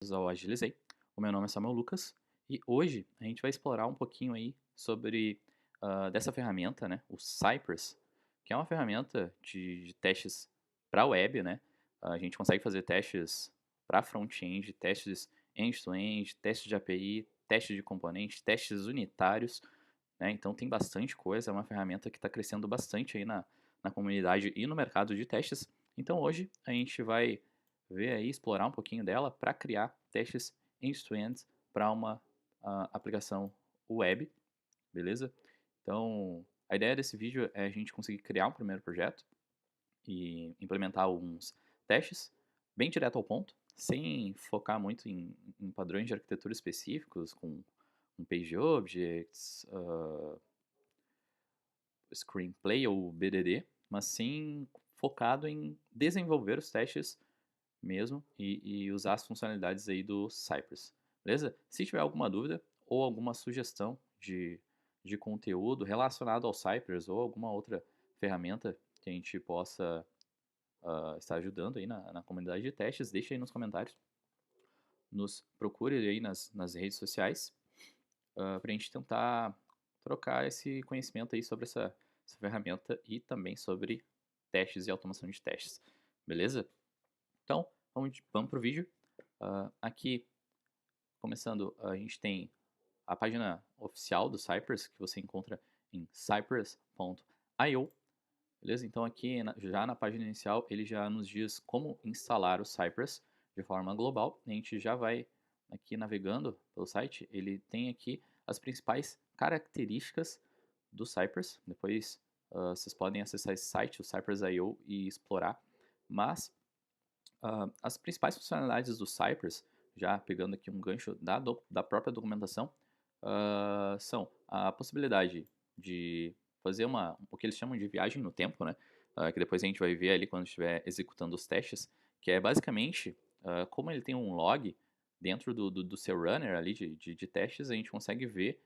Ao Agilizei. O meu nome é Samuel Lucas e hoje a gente vai explorar um pouquinho aí sobre dessa ferramenta, né, o Cypress, que é uma ferramenta de testes para web, né? A gente consegue fazer testes para front-end, testes end-to-end, testes de API, testes de componentes, testes unitários, né? Então tem bastante coisa, é uma ferramenta que está crescendo bastante aí na comunidade e no mercado de testes. Então hoje a gente vai ver aí, explorar um pouquinho dela para criar testes end-to-end para uma aplicação web, beleza? Então a ideia desse vídeo é a gente conseguir criar um primeiro projeto e implementar alguns testes bem direto ao ponto, sem focar muito em padrões de arquitetura específicos, com um page objects, screenplay ou BDD, mas sim focado em desenvolver os testes mesmo e usar as funcionalidades aí do Cypress, beleza? Se tiver alguma dúvida ou alguma sugestão de conteúdo relacionado ao Cypress ou alguma outra ferramenta que a gente possa estar ajudando aí na comunidade de testes, deixa aí nos comentários. Nos procure aí nas redes sociais para a gente tentar trocar esse conhecimento aí sobre essa ferramenta e também sobre testes e automação de testes, beleza? Então, vamos para o vídeo. Aqui, começando, a gente tem a página oficial do Cypress, que você encontra em cypress.io, beleza? Então aqui, já na página inicial, ele já nos diz como instalar o Cypress de forma global. A gente já vai aqui navegando pelo site, ele tem aqui as principais características do Cypress. Depois vocês podem acessar esse site, o Cypress.io, e explorar. Mas as principais funcionalidades do Cypress, já pegando aqui um gancho da própria documentação, são a possibilidade de fazer o que eles chamam de viagem no tempo, né? Que depois a gente vai ver ali quando estiver executando os testes, que é basicamente, como ele tem um log dentro do seu runner ali de testes, a gente consegue ver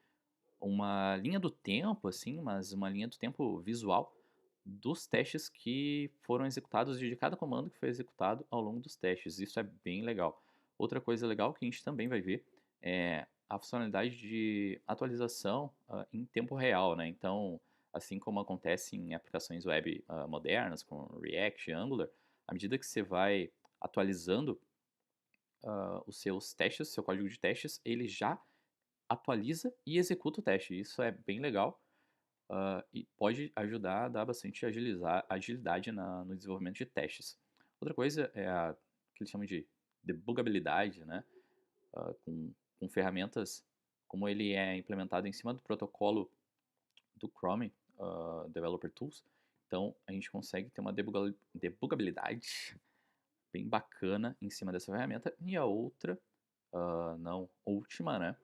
uma linha do tempo, assim, mas uma linha do tempo visual dos testes que foram executados, de cada comando que foi executado ao longo dos testes. Isso é bem legal. Outra coisa legal que a gente também vai ver é a funcionalidade de atualização em tempo real, né? Então, assim como acontece em aplicações web modernas, com React e Angular, à medida que você vai atualizando os seus testes, seu código de testes, ele já atualiza e executa o teste. Isso é bem legal e pode ajudar a dar bastante agilidade no desenvolvimento de testes. Outra coisa é a que eles chamam de debugabilidade, né? Com ferramentas como ele é implementado em cima do protocolo do Chrome Developer Tools. Então a gente consegue ter uma debugabilidade bem bacana em cima dessa ferramenta. E a outra, não última, né?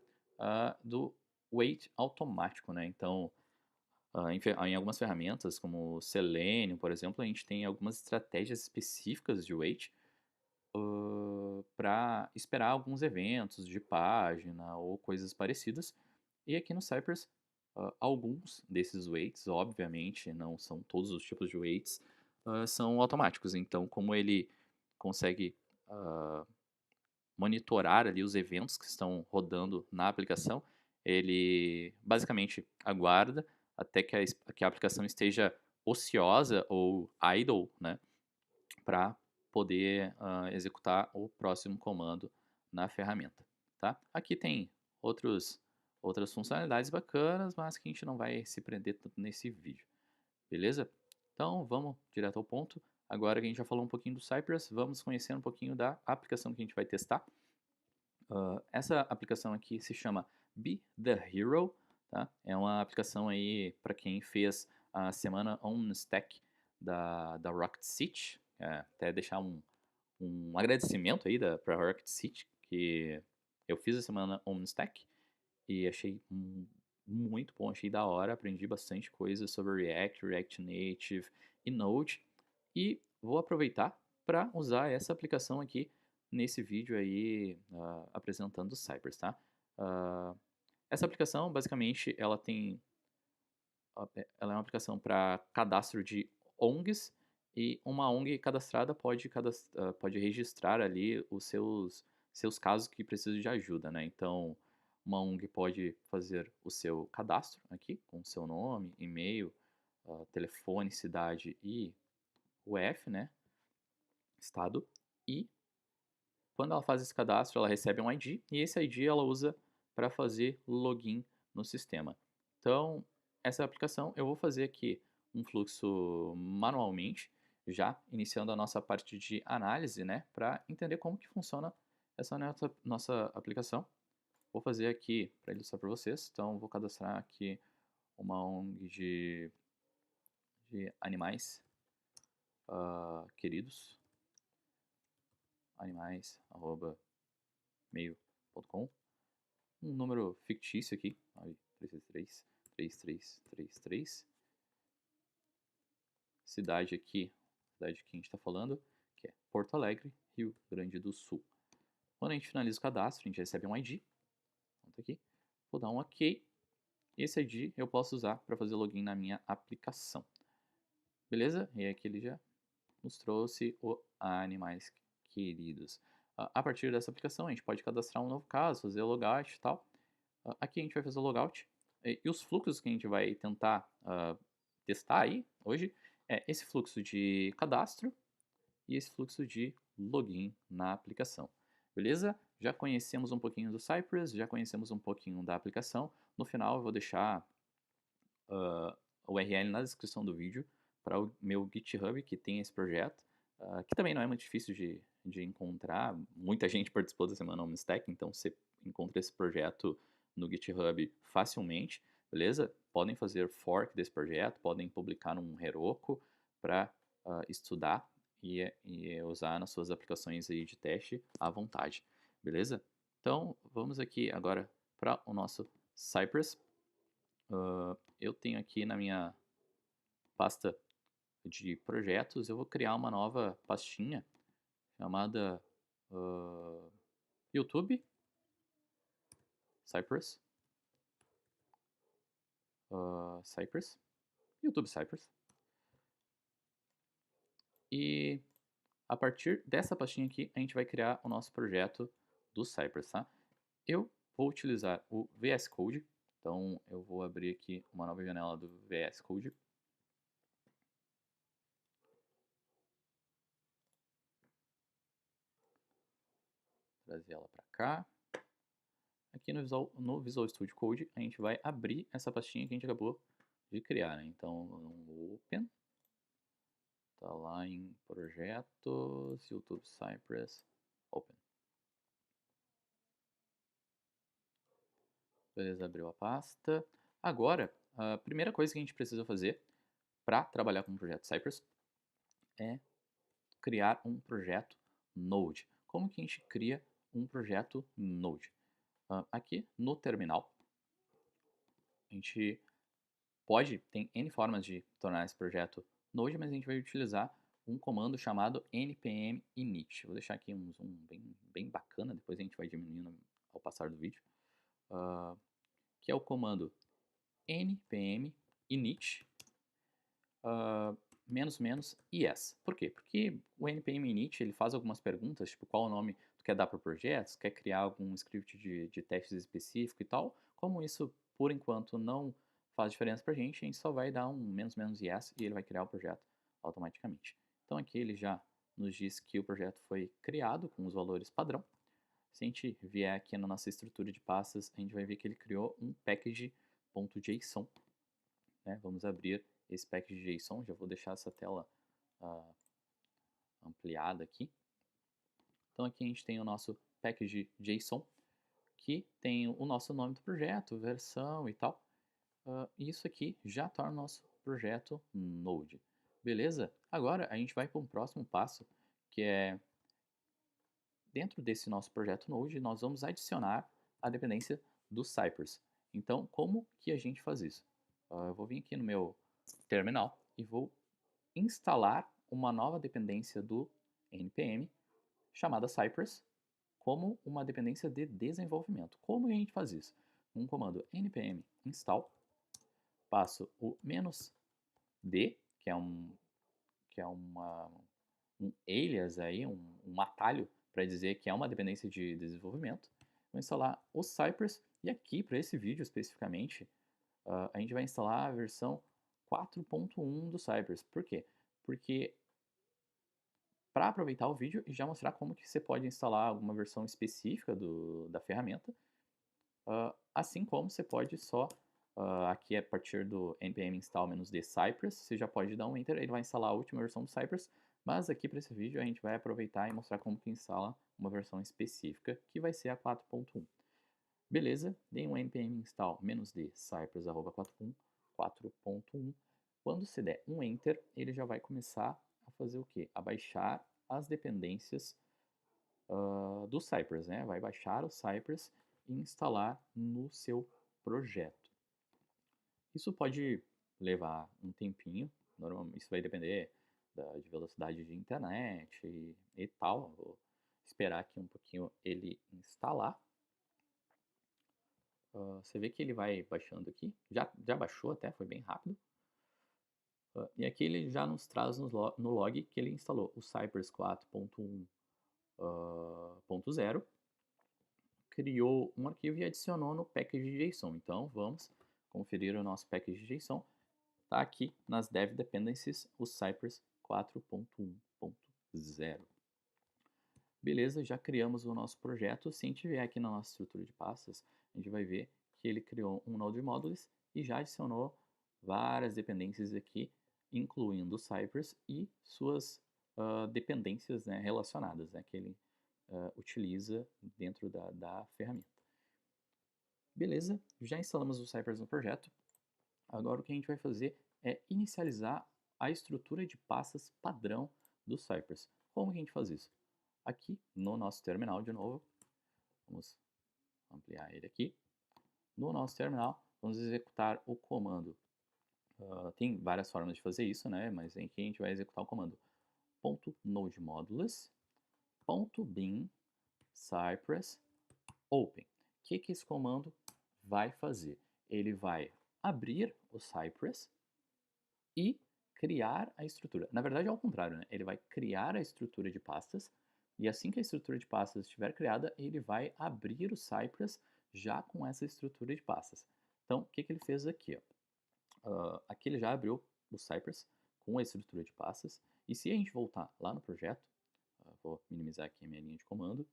Do wait automático, né? Então, em algumas ferramentas, como o Selenium, por exemplo, a gente tem algumas estratégias específicas de wait para esperar alguns eventos de página ou coisas parecidas. E aqui no Cypress, alguns desses waits, obviamente, não são todos os tipos de waits, são automáticos. Então, como ele consegue ah, monitorar ali os eventos que estão rodando na aplicação, ele basicamente aguarda até que a aplicação esteja ociosa ou idle, né, para poder executar o próximo comando na ferramenta, tá? Aqui tem outras funcionalidades bacanas, mas que a gente não vai se prender tanto nesse vídeo, beleza? Então vamos direto ao ponto. Agora que a gente já falou um pouquinho do Cypress, vamos conhecer um pouquinho da aplicação que a gente vai testar. Essa aplicação aqui se chama Be the Hero, tá? É uma aplicação aí para quem fez a semana on Stack da Rocket City. Até deixar um agradecimento aí para Rocket City, que eu fiz a semana on Stack e achei muito bom, achei da hora, aprendi bastante coisa sobre React, React Native e Node. E vou aproveitar para usar essa aplicação aqui nesse vídeo aí apresentando o Cypress, tá? Ah, essa aplicação, basicamente, ela é uma aplicação para cadastro de ONGs e uma ONG cadastrada pode registrar ali os seus casos que precisam de ajuda, né? Então, uma ONG pode fazer o seu cadastro aqui, com o seu nome, e-mail, telefone, cidade e UF, né? Estado. E quando ela faz esse cadastro, ela recebe um ID e esse ID ela usa para fazer login no sistema. Então, essa aplicação eu vou fazer aqui um fluxo manualmente, já iniciando a nossa parte de análise, né, para entender como que funciona essa nossa aplicação. Vou fazer aqui para ilustrar para vocês. Então, vou cadastrar aqui uma ONG de animais queridos, animais@mail.com. Um número fictício aqui, 333. Cidade aqui, cidade que a gente está falando, que é Porto Alegre, Rio Grande do Sul. Quando a gente finaliza o cadastro, a gente recebe um ID. Então, aqui. Vou dar um OK. Esse ID eu posso usar para fazer login na minha aplicação. Beleza? E aqui ele já nos trouxe o Animais Queridos. A partir dessa aplicação, a gente pode cadastrar um novo caso, fazer o logout e tal. Aqui a gente vai fazer o logout. E os fluxos que a gente vai tentar testar aí hoje é esse fluxo de cadastro e esse fluxo de login na aplicação. Beleza? Já conhecemos um pouquinho do Cypress, já conhecemos um pouquinho da aplicação. No final eu vou deixar o URL na descrição do vídeo para o meu GitHub que tem esse projeto, que também não é muito difícil de encontrar. Muita gente participou da Semana OmniStack, então você encontra esse projeto no GitHub facilmente, beleza? Podem fazer fork desse projeto, podem publicar num Heroku para estudar e usar nas suas aplicações aí de teste à vontade, beleza? Então, vamos aqui agora para o nosso Cypress. Eu tenho aqui na minha pasta de projetos, eu vou criar uma nova pastinha chamada YouTube Cypress, YouTube Cypress. E a partir dessa pastinha aqui, a gente vai criar o nosso projeto do Cypress, tá? Eu vou utilizar o VS Code, então eu vou abrir aqui uma nova janela do VS Code. Trazer ela para cá. Aqui no Visual Studio Code, a gente vai abrir essa pastinha que a gente acabou de criar, né? Então, no Open, tá lá em Projetos, YouTube Cypress, Open. Beleza, abriu a pasta. Agora, a primeira coisa que a gente precisa fazer para trabalhar com o projeto Cypress é criar um projeto Node. Como que a gente cria um projeto Node? Aqui no terminal, a gente tem N formas de tornar esse projeto Node, mas a gente vai utilizar um comando chamado npm init. Vou deixar aqui um zoom bem bacana, depois a gente vai diminuindo ao passar do vídeo. Que é o comando npm init -yes. Por quê? Porque o npm init ele faz algumas perguntas, tipo qual o nome tu quer dar para o projeto, quer criar algum script de testes específico e tal. Como isso, por enquanto, não faz diferença para a gente só vai dar um -yes e ele vai criar o projeto automaticamente. Então aqui ele já nos diz que o projeto foi criado com os valores padrão. Se a gente vier aqui na nossa estrutura de pastas, a gente vai ver que ele criou um package.json. Né? Vamos abrir esse package.json, já vou deixar essa tela ampliada aqui. Então aqui a gente tem o nosso package.json, que tem o nosso nome do projeto, versão e tal. E isso aqui já torna o nosso projeto Node. Beleza? Agora a gente vai para um próximo passo, que é dentro desse nosso projeto Node, nós vamos adicionar a dependência do Cypress. Então, como que a gente faz isso? Eu vou vir aqui no meu terminal e vou instalar uma nova dependência do npm chamada Cypress como uma dependência de desenvolvimento. Como a gente faz isso? Um comando npm install, passo o "-d", que é um alias aí, um atalho para dizer que é uma dependência de desenvolvimento. Vou instalar o Cypress e aqui, para esse vídeo especificamente, a gente vai instalar a versão 4.1 do Cypress. Por quê? Porque para aproveitar o vídeo e já mostrar como que você pode instalar alguma versão específica da ferramenta, assim como você pode só, aqui a partir do npm install-d Cypress, você já pode dar um enter, ele vai instalar a última versão do Cypress, mas aqui para esse vídeo a gente vai aproveitar e mostrar como que instala uma versão específica, que vai ser a 4.1. Beleza, dei um npm install-d cypress 4.1. Quando você der um enter, ele já vai começar a fazer o quê? A baixar as dependências do Cypress, né? Vai baixar o Cypress e instalar no seu projeto. Isso pode levar um tempinho, normalmente isso vai depender de velocidade de internet e tal. Vou esperar aqui um pouquinho ele instalar. Você vê que ele vai baixando aqui, já baixou até, foi bem rápido. E aqui ele já nos traz no log que ele instalou o Cypress 4.1.0, criou um arquivo e adicionou no package.json. Então vamos conferir o nosso package.json. Está aqui nas dev dependencies o Cypress 4.1.0. Beleza, já criamos o nosso projeto. Se a gente vier aqui na nossa estrutura de pastas, a gente vai ver que ele criou um node modules e já adicionou várias dependências aqui, incluindo o Cypress e suas dependências, né, relacionadas, né, que ele utiliza dentro da ferramenta. Beleza, já instalamos o Cypress no projeto. Agora o que a gente vai fazer é inicializar a estrutura de pastas padrão do Cypress. Como que a gente faz isso? Aqui no nosso terminal de novo, vamos ampliar ele aqui. No nosso terminal, vamos executar o comando. Tem várias formas de fazer isso, né? Mas aqui a gente vai executar o comando .nodemodules.bin cypress open. O que esse comando vai fazer? Ele vai abrir o Cypress e criar a estrutura. Na verdade é ao contrário, né? Ele vai criar a estrutura de pastas e assim que a estrutura de pastas estiver criada, ele vai abrir o Cypress já com essa estrutura de pastas. Então, o que ele fez aqui? Aqui ele já abriu o Cypress com a estrutura de pastas. E se a gente voltar lá no projeto, vou minimizar aqui a minha linha de comando,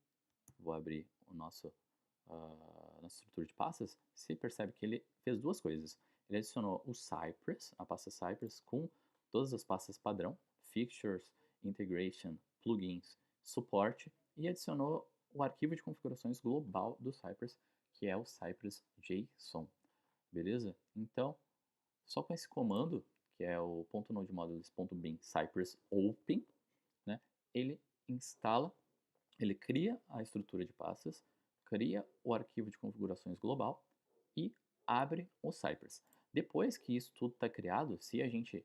vou abrir o nossa estrutura de pastas, você percebe que ele fez duas coisas. Ele adicionou o Cypress, a pasta Cypress, com todas as pastas padrão, Fixtures, Integration, Plugins, Suporte, e adicionou o arquivo de configurações global do Cypress, que é o Cypress JSON. Beleza? Então, só com esse comando, que é o .nodemodules.bin cypress open, né, ele instala, ele cria a estrutura de pastas, cria o arquivo de configurações global e abre o Cypress. Depois que isso tudo está criado, se a gente,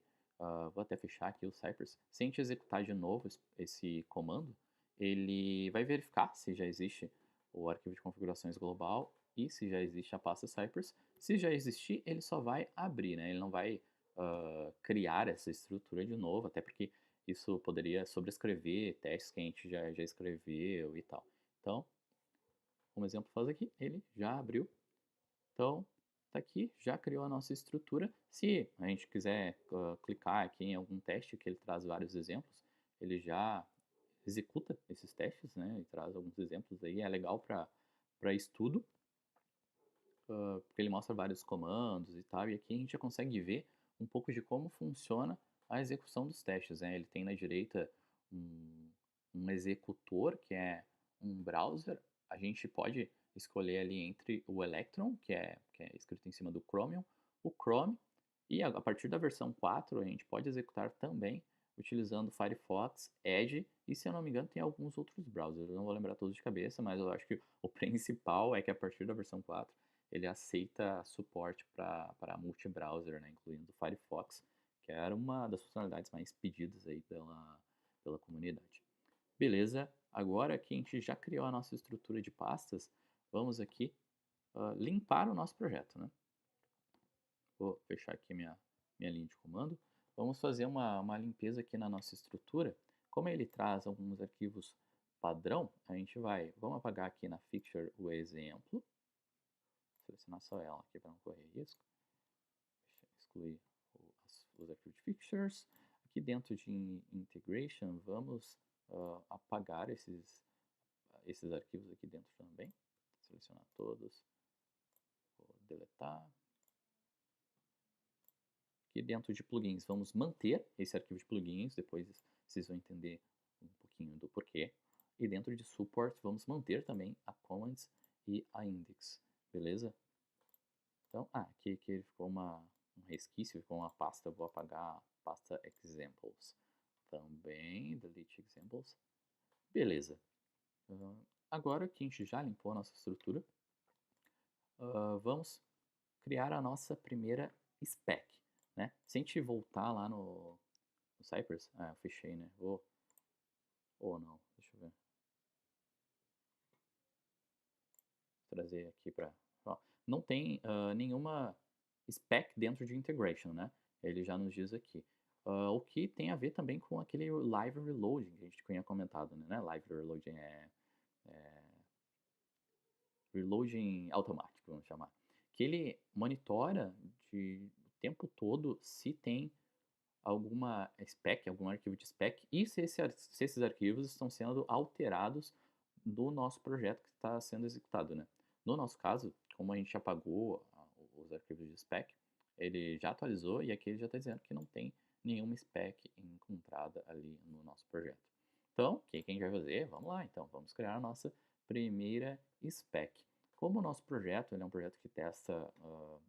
vou até fechar aqui o Cypress, se a gente executar de novo esse comando, ele vai verificar se já existe o arquivo de configurações global e se já existe a pasta Cypress. Se já existir, ele só vai abrir, né? Ele não vai criar essa estrutura de novo, até porque isso poderia sobrescrever testes que a gente já escreveu e tal. Então, como exemplo faz aqui, ele já abriu. Então, tá aqui, já criou a nossa estrutura. Se a gente quiser clicar aqui em algum teste, que ele traz vários exemplos, ele já executa esses testes, né? E traz alguns exemplos aí, é legal para estudo, porque ele mostra vários comandos e tal, e aqui a gente já consegue ver um pouco de como funciona a execução dos testes, né? Ele tem na direita um executor, que é um browser. A gente pode escolher ali entre o Electron, que é escrito em cima do Chromium, o Chrome, e a partir da versão 4 a gente pode executar também utilizando Firefox, Edge e, se eu não me engano, tem alguns outros browsers. Eu não vou lembrar todos de cabeça, mas eu acho que o principal é que a partir da versão 4 ele aceita suporte para multi-browser, né, incluindo o Firefox, que era uma das funcionalidades mais pedidas aí pela comunidade. Beleza, agora que a gente já criou a nossa estrutura de pastas, vamos aqui limpar o nosso projeto, né? Vou fechar aqui minha linha de comando. Vamos fazer uma limpeza aqui na nossa estrutura. Como ele traz alguns arquivos padrão, a gente vamos apagar aqui na Fixture o exemplo, selecionar só ela aqui para não correr risco, excluir os arquivos de Fixtures. Aqui dentro de Integration, vamos apagar esses arquivos aqui dentro também, selecionar todos, vou deletar. Aqui dentro de plugins, vamos manter esse arquivo de plugins, depois vocês vão entender um pouquinho do porquê. E dentro de support, vamos manter também a commands e a index, beleza? Então, aqui ficou um resquício, ficou uma pasta, vou apagar a pasta examples. Também, delete examples. Beleza. Agora que a gente já limpou a nossa estrutura, vamos criar a nossa primeira spec, né? Se a gente voltar lá no Cypress, eu fechei, né? Ou não, deixa eu ver. Vou trazer aqui para... Não tem nenhuma spec dentro de integration, né? Ele já nos diz aqui. O que tem a ver também com aquele live reloading que a gente tinha comentado, né? Live reloading é reloading automático, vamos chamar. Que ele monitora o tempo todo se tem alguma spec, algum arquivo de spec, e se esses arquivos estão sendo alterados do nosso projeto que está sendo executado, né? No nosso caso, como a gente apagou os arquivos de spec, ele já atualizou e aqui ele já está dizendo que não tem nenhuma spec encontrada ali no nosso projeto. Então, o que a gente vai fazer? Vamos lá, então, vamos criar a nossa primeira spec. Como o nosso projeto ele é um projeto que testa um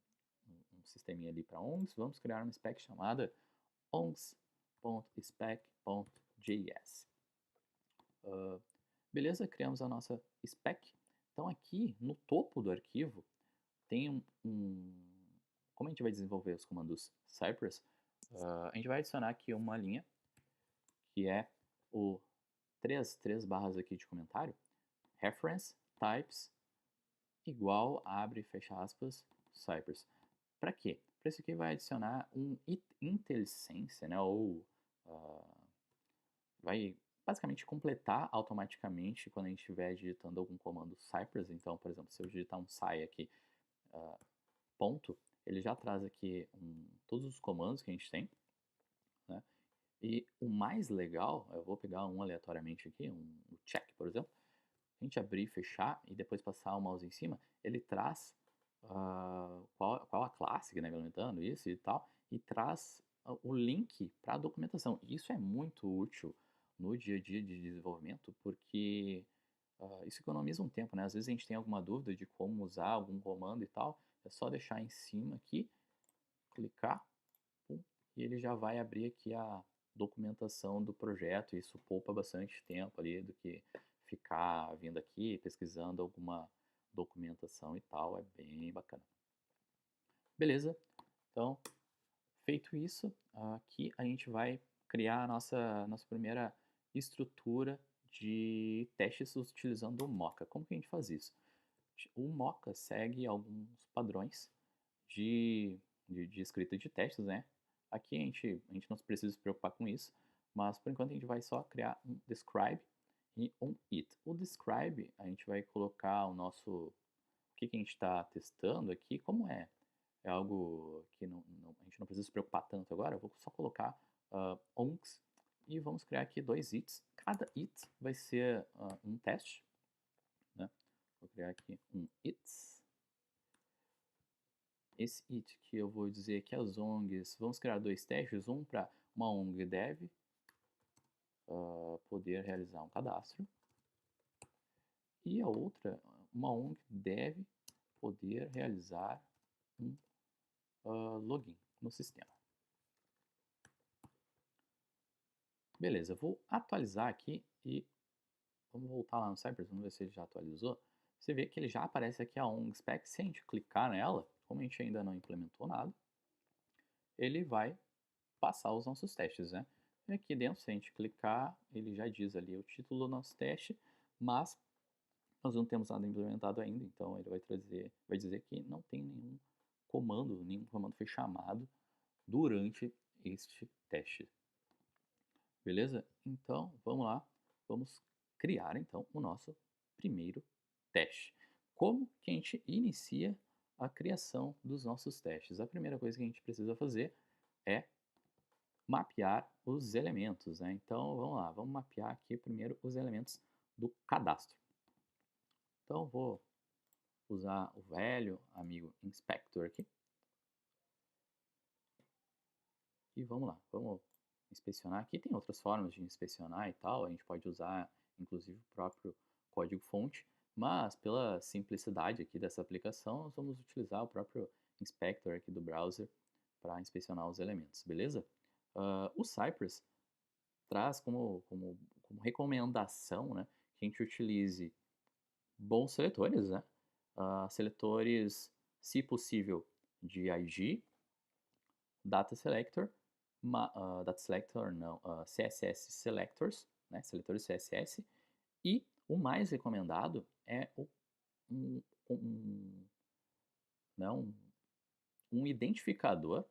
sisteminha ali para ONGs, vamos criar uma spec chamada ongs.spec.js. Beleza, criamos a nossa spec. Então aqui no topo do arquivo tem como a gente vai desenvolver os comandos Cypress, a gente vai adicionar aqui uma linha que é o três barras aqui de comentário, reference types igual, abre e fecha aspas, Cypress. Para quê? Para isso aqui vai adicionar um IntelliSense, né, ou vai basicamente completar automaticamente quando a gente estiver digitando algum comando Cypress. Então, por exemplo, se eu digitar um SCI aqui, ponto, ele já traz aqui todos os comandos que a gente tem, né? E o mais legal, eu vou pegar um aleatoriamente aqui, o check, por exemplo, a gente abrir e fechar e depois passar o mouse em cima, ele traz qual a classe que está implementando isso e tal, e traz o link para a documentação. E isso é muito útil no dia a dia de desenvolvimento, porque isso economiza um tempo, né? Às vezes a gente tem alguma dúvida de como usar algum comando e tal, é só deixar em cima aqui, clicar, pum, e ele já vai abrir aqui a documentação do projeto. Isso poupa bastante tempo ali do que ficar vindo aqui pesquisando alguma documentação e tal, é bem bacana. Beleza, então feito isso, aqui a gente vai criar a nossa primeira estrutura de testes utilizando o Mocha. Como que a gente faz isso? O Mocha segue alguns padrões de escrita de testes, né? Aqui a gente não precisa se preocupar com isso, mas por enquanto a gente vai só criar um describe e um it. O describe a gente vai colocar o que a gente está testando aqui, como é algo que a gente não precisa se preocupar tanto agora, eu vou só colocar ongs e vamos criar aqui dois its. Cada it vai ser um teste, né? Vou criar aqui um its. Esse it que eu vou dizer que as ONGs, vamos criar dois testes, um para uma ONG deve poder realizar um cadastro e a outra, uma ONG deve poder realizar um login no sistema. Beleza, vou atualizar aqui e vamos voltar lá no Cypress, vamos ver se ele já atualizou. Você vê que ele já aparece aqui a ONG Spec. Se a gente clicar nela, como a gente ainda não implementou nada, ele vai passar os nossos testes, né? E aqui dentro, se a gente clicar, ele já diz ali o título do nosso teste, mas nós não temos nada implementado ainda, então ele vai dizer que não tem nenhum comando foi chamado durante este teste. Beleza? Então, vamos lá. Vamos criar então o nosso primeiro teste. Como que a gente inicia a criação dos nossos testes? A primeira coisa que a gente precisa fazer é mapear os elementos, né? Então vamos lá, vamos mapear aqui primeiro os elementos do cadastro. Então vou usar o velho amigo inspector aqui e vamos lá, vamos inspecionar. Aqui tem outras formas de inspecionar e tal, a gente pode usar inclusive o próprio código-fonte, mas pela simplicidade aqui dessa aplicação, nós vamos utilizar o próprio inspector aqui do browser para inspecionar os elementos, beleza? O Cypress traz como recomendação, né, que a gente utilize bons seletores, né? Seletores, se possível, de IG, Data Selector, Data Selector não, CSS Selectors, né? Seletores CSS, e o mais recomendado é não, um identificador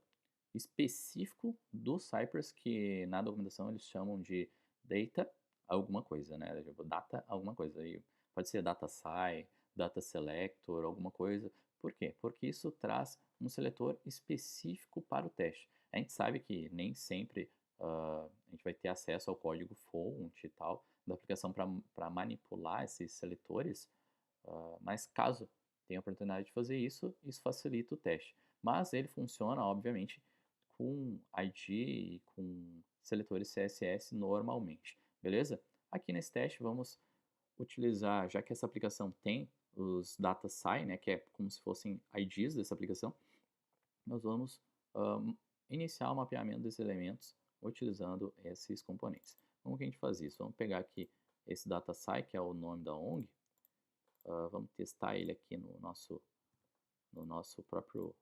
específico do Cypress, que na documentação eles chamam de data alguma coisa, né? Tipo, data alguma coisa. Aí pode ser data sci, data selector, alguma coisa. Por quê? Porque isso traz um seletor específico para o teste. A gente sabe que nem sempre a gente vai ter acesso ao código fonte e tal da aplicação para manipular esses seletores, mas caso tenha a oportunidade de fazer isso, isso facilita o teste. Mas ele funciona, obviamente, com ID e com seletores CSS normalmente, beleza? Aqui nesse teste vamos utilizar, já que essa aplicação tem os DataSci, né, que é como se fossem IDs dessa aplicação, nós vamos iniciar o mapeamento desses elementos utilizando esses componentes. Como que a gente faz isso? Vamos pegar aqui esse DataSci, que é o nome da ONG, vamos testar ele aqui no nosso próprio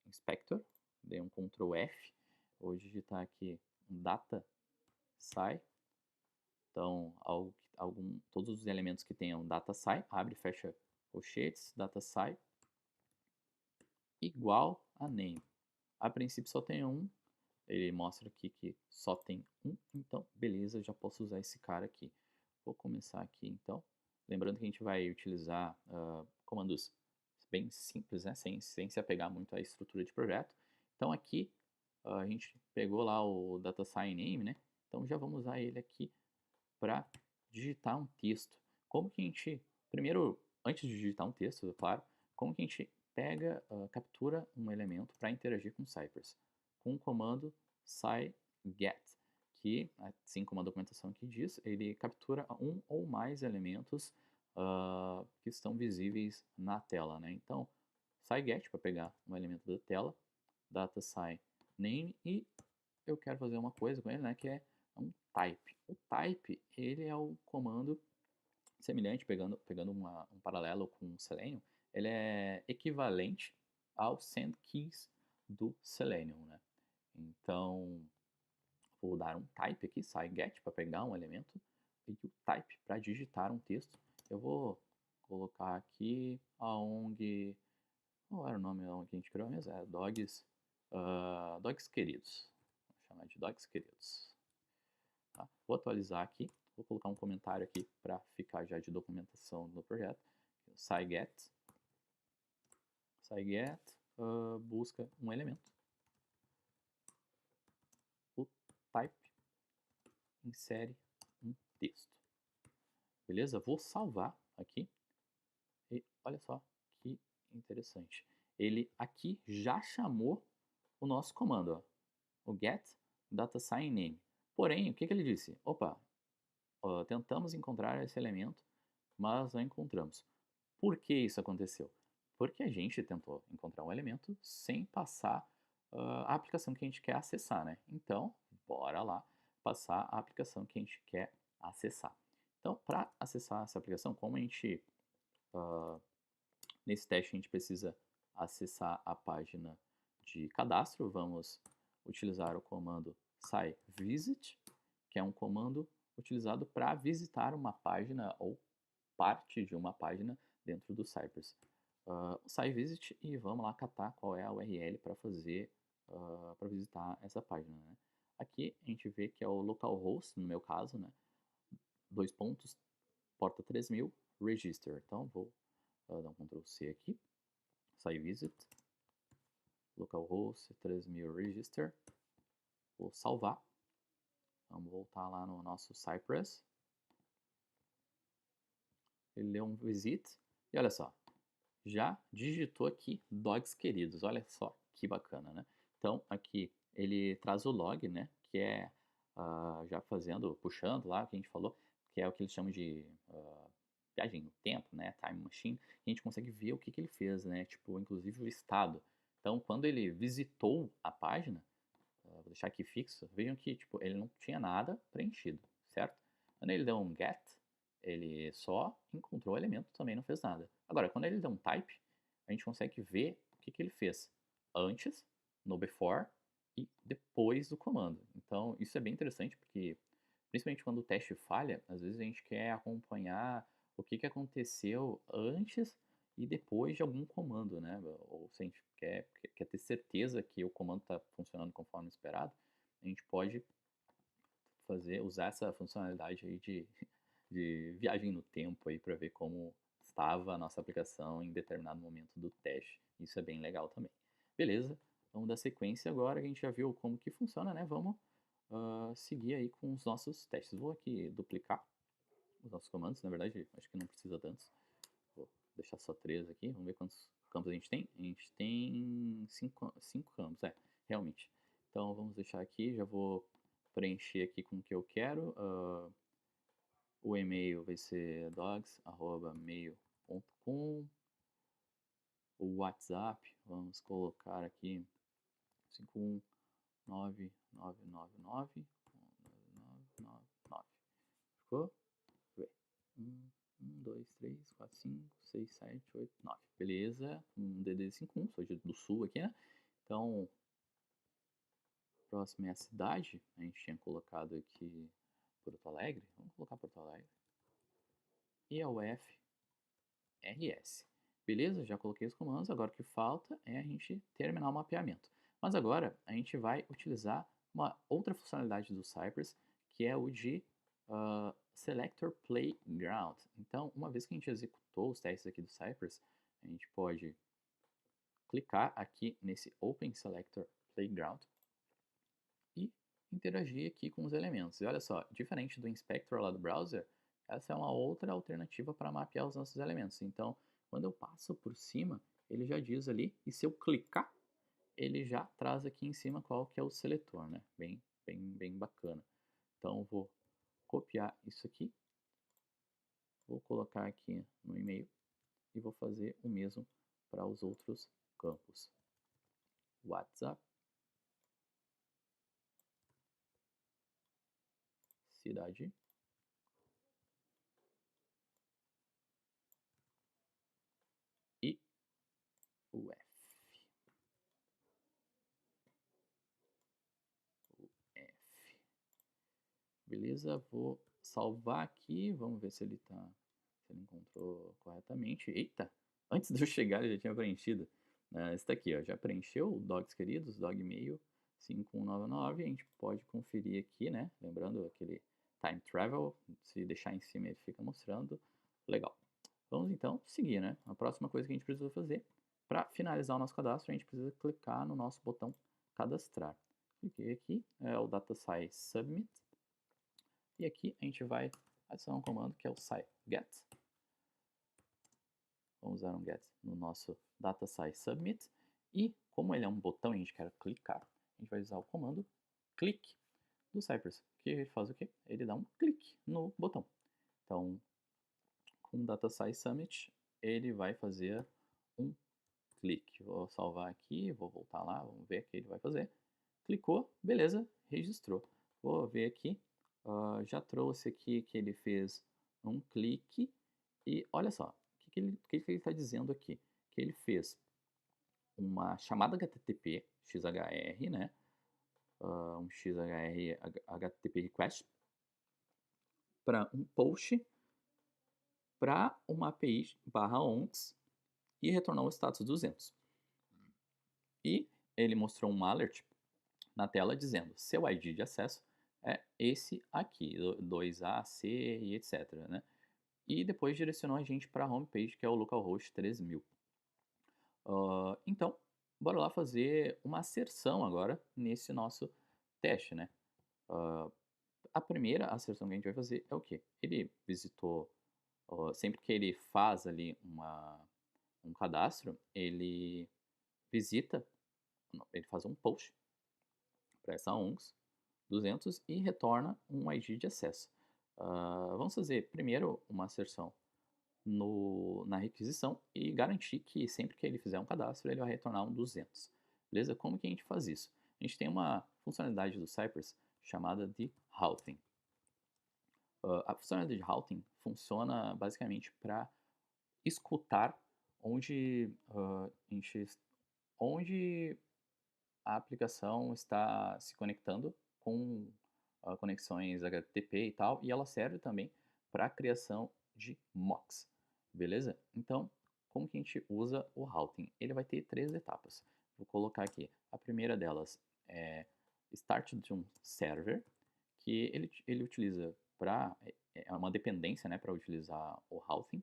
inspector. Dei um Ctrl F, vou digitar aqui data sci. Então, todos os elementos que tenham data sci, abre e fecha colchetes, data sci, igual a name. A princípio só tem um, ele mostra aqui que só tem um, então beleza, já posso usar esse cara aqui. Vou começar aqui então, lembrando que a gente vai utilizar comandos bem simples, né? sem se apegar muito à estrutura de projeto. Então aqui a gente pegou lá o DataSci name, né? Então já vamos usar ele aqui para digitar um texto. Como que a gente, primeiro, antes de digitar um texto, é claro, como que a gente pega, captura um elemento para interagir com o Cypress? Com o comando scget, que, assim como a documentação aqui diz, ele captura um ou mais elementos que estão visíveis na tela, né? Então, scget para pegar um elemento da tela, DataSci name, e eu quero fazer uma coisa com ele, né, que é um type. O type, ele é o comando semelhante, pegando um paralelo com o Selenium, ele é equivalente ao sendKeys do Selenium, né? Então, vou dar um type aqui, scget, para pegar um elemento, e o type para digitar um texto. Eu vou colocar aqui a ONG, qual era o nome da ONG que a gente criou mesmo? É Dogs Queridos. Vou chamar de Dogs Queridos. Tá? Vou atualizar aqui, vou colocar um comentário aqui para ficar já de documentação do projeto. Scget busca um elemento. O type insere um texto. Beleza? Vou salvar aqui. E olha só que interessante. Ele aqui já chamou o nosso comando, ó, o get DataSci name. Porém, o que ele disse? Opa, tentamos encontrar esse elemento, mas não encontramos. Por que isso aconteceu? Porque a gente tentou encontrar um elemento sem passar a aplicação que a gente quer acessar, né? Então, bora lá passar a aplicação que a gente quer acessar. Então, para acessar essa aplicação, como a gente, nesse teste, a gente precisa acessar a página de cadastro, vamos utilizar o comando scivisit, que é um comando utilizado para visitar uma página ou parte de uma página dentro do Cypress. O scivisit, e vamos lá catar qual é a URL para fazer, para visitar essa página, né? Aqui a gente vê que é o localhost, no meu caso, né? dois pontos, porta 3000, register. Então vou dar um Ctrl C aqui, site visit, localhost 3000 register, vou salvar, vamos voltar lá no nosso Cypress, ele leu um visit, e olha só, já digitou aqui dogs queridos, olha só que bacana, né? Então aqui ele traz o log, né, que é já puxando lá o que a gente falou, que é o que eles chamam de viagem no tempo, né, time machine, e a gente consegue ver o que ele fez, né, tipo, inclusive o estado. Então quando ele visitou a página, vou deixar aqui fixo, vejam que tipo, ele não tinha nada preenchido, certo? Quando ele deu um get, ele só encontrou o elemento, também não fez nada. Agora, quando ele deu um type, a gente consegue ver o que ele fez antes, no before e depois do comando. Então, isso é bem interessante porque, principalmente quando o teste falha, às vezes a gente quer acompanhar o que aconteceu antes e depois de algum comando, né? Ou se a gente quer ter certeza que o comando está funcionando conforme esperado, a gente pode usar essa funcionalidade aí de viagem no tempo aí para ver como estava a nossa aplicação em determinado momento do teste. Isso é bem legal também. Beleza, vamos dar sequência agora, a gente já viu como que funciona, né? Vamos seguir aí com os nossos testes. Vou aqui duplicar os nossos comandos, na verdade acho que não precisa tantos. Vou deixar só 3 aqui, vamos ver quantos campos a gente tem. A gente tem 5 campos, realmente. Então vamos deixar aqui, já vou preencher aqui com o que eu quero. O e-mail vai ser dogs@mail.com. O WhatsApp, vamos colocar aqui 519999999. Ficou? Vê. 2, 3, 4, 5, 6, 7, 8, 9. Beleza. DD51, sou do sul aqui, né? Então, próximo é a cidade. A gente tinha colocado aqui Porto Alegre. Vamos colocar Porto Alegre. E a UFRS. Beleza? Já coloquei os comandos. Agora o que falta é a gente terminar o mapeamento. Mas agora a gente vai utilizar uma outra funcionalidade do Cypress, que é o de Selector Playground. Então, uma vez que a gente executou os testes aqui do Cypress, a gente pode clicar aqui nesse Open Selector Playground e interagir aqui com os elementos. E olha só, diferente do Inspector lá do browser, essa é uma outra alternativa para mapear os nossos elementos. Então, quando eu passo por cima, ele já diz ali, e se eu clicar, ele já traz aqui em cima qual que é o seletor, né? Bem bacana. Então, vou copiar isso aqui, vou colocar aqui no e-mail e vou fazer o mesmo para os outros campos. WhatsApp, cidade, e UF. Beleza, vou salvar aqui, vamos ver se ele encontrou corretamente. Eita, antes de eu chegar ele já tinha preenchido. Esse daqui, ó, já preencheu o dogs queridos, dog e-mail 5199, a gente pode conferir aqui, né, lembrando aquele time travel, se deixar em cima ele fica mostrando, legal. Vamos então seguir, né, a próxima coisa que a gente precisa fazer, para finalizar o nosso cadastro, a gente precisa clicar no nosso botão cadastrar. Cliquei aqui, é o DataSci Submit, e aqui a gente vai adicionar um comando que é o sciget. Vamos usar um get no nosso DataSci Submit. E como ele é um botão e a gente quer clicar, a gente vai usar o comando click do Cypress. Que ele faz o quê? Ele dá um clique no botão. Então, com o DataSci Summit, ele vai fazer um clique. Vou salvar aqui, vou voltar lá, vamos ver o que ele vai fazer. Clicou, beleza, registrou. Vou ver aqui, já trouxe aqui que ele fez um clique e olha só, o que ele está dizendo aqui? Que ele fez uma chamada HTTP XHR, né? Um XHR HTTP request para um post para uma API /ONCS e retornou o status 200. E ele mostrou um alert na tela dizendo seu ID de acesso é esse aqui, 2A, C e etc, né. E depois direcionou a gente para a homepage, que é o localhost 3000. Então, bora lá fazer uma asserção agora nesse nosso teste, né. Hã, a primeira asserção que a gente vai fazer é o quê? Ele visitou, sempre que ele faz ali um cadastro, ele visita, não, ele faz um post para essa ONGs 200 e retorna um ID de acesso. Vamos fazer primeiro uma asserção na requisição e garantir que sempre que ele fizer um cadastro, ele vai retornar um 200. Beleza? Como que a gente faz isso? A gente tem uma funcionalidade do Cypress chamada de routing. A funcionalidade de routing funciona basicamente para escutar onde, onde a aplicação está se conectando com conexões HTTP e tal, e ela serve também para a criação de mocks, beleza? Então, como que a gente usa o routing? Ele vai ter 3 etapas. Vou colocar aqui. A primeira delas é start de um server, que ele utiliza para, é uma dependência, né, para utilizar o routing.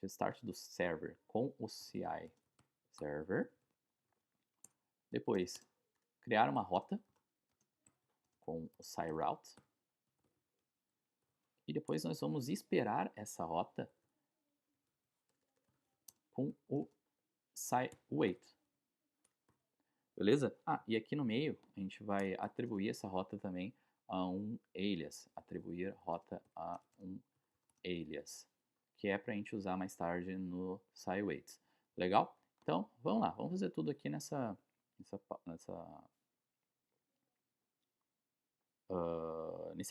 Start do server com o CI server. Depois, criar uma rota com o SciRoute. E depois nós vamos esperar essa rota com o SciWait. Beleza? E aqui no meio a gente vai atribuir essa rota também a um alias. Atribuir rota a um alias, que é para a gente usar mais tarde no SciWait. Legal? Então, vamos lá. Vamos fazer tudo aqui nesse